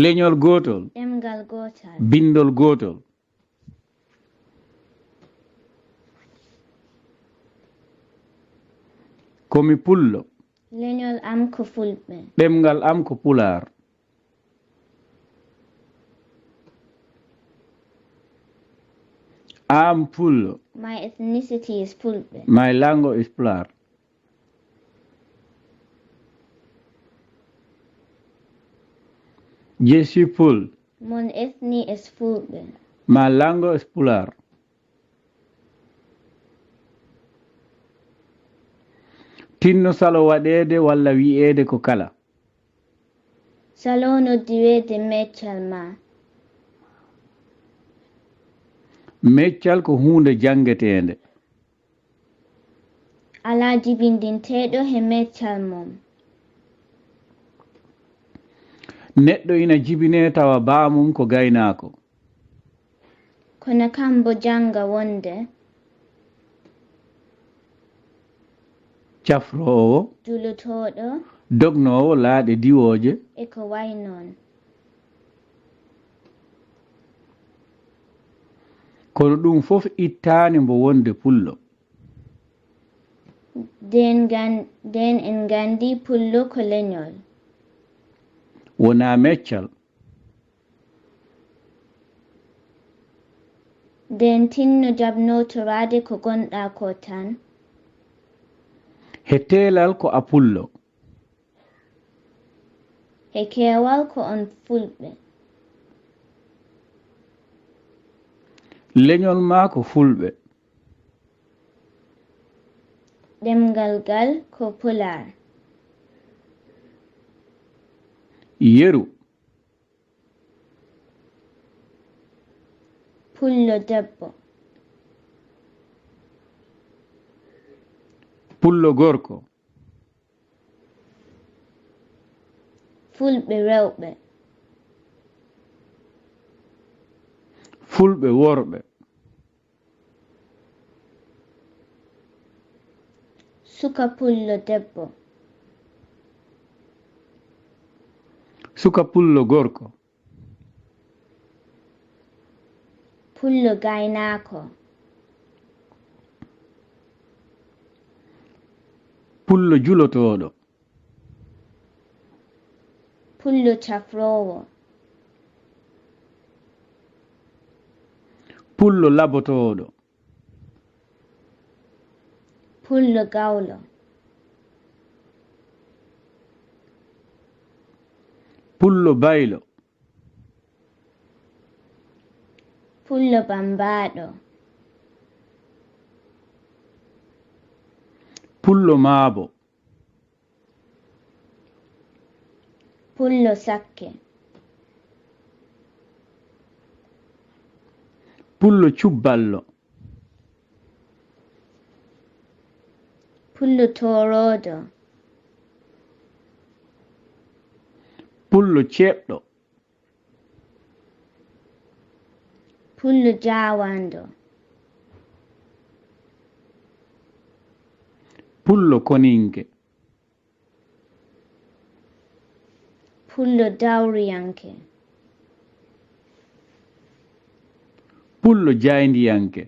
leñol gotol ɗemngal gotal bindol gotol komi pullo leñol am ko fulɓe ɗemngal am ko pulaar am pullo my ethnicity is fulɓe my language is Pulaar je suis Pul mon ethnie is fulɓe ma language is Pulaar tinno salo waɗede walla wi'ede ko kala salo noddirede meccal ma meccal ko hunde jangetede ala jibindinteɗo he meccal mum neɗɗo ina jibine tawa baamum ko gaynako kono kam bo janga wonde cafrowo julutoɗo dognowo laaɗe diwoje e ko way non kono ɗum fof ittani mbo wonde pullo den en gandi pullo ko leñol wona meccal nden tinno jabnotorade ko gonɗa ko tan he teelal ko a pullo he keewal ko on fulɓe leñol ma ko fulɓe ɗemngal ngal ko Pulaar yeru pullo debbo pullo gorko fulɓe rewɓe fulɓe worɓe suka pullo debbo suka pullo gorko pullo gaynaako pullo julotoɗo pullo cafrowo pullo labotoɗo pullo gawlo pullo baylo pullo bambaɗo pullo maabo pullo sakke pullo cubballo pullo toroɗo pullo ceɓɗo pullo jawando pullo koninke pullo dawriyanke pullo jayndiyanke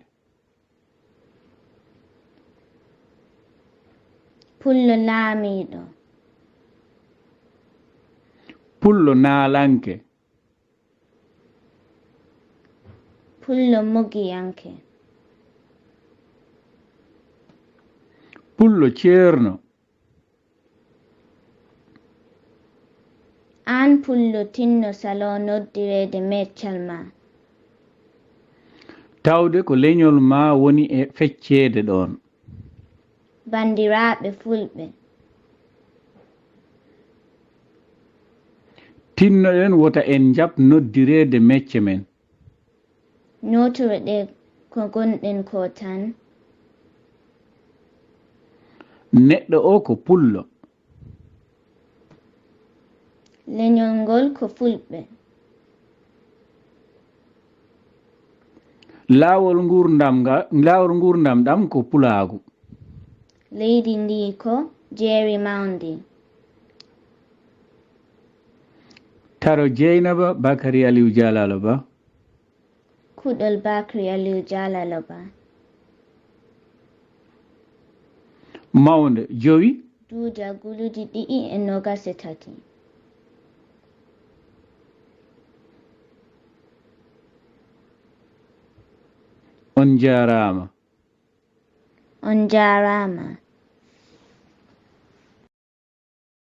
pullo laamiɗo pullo naalanke pullo mugiyanke pullo ceerno an pullo tinno salo noddirede meccal ma tawde ko leñol ma woni e feccede ɗon bandiraɓe fulɓe tinnoɗen wota en jab noddirede mecce men notoro ɗe ko gonɗen ko tan neɗɗo o ko pullo leñol ngol ko fulɓe laawol ngurdam ɗam ko pulaagu leydi ndi ko jeeri mawndi Taro Jeynaba Bakary Aliou Jalalo Ba. Kuɗol Bakary Aliou Jalalo Ba. Mawnde jowi. Duuja guluji ɗiɗi e nogas e tati. On jarama. On jarama.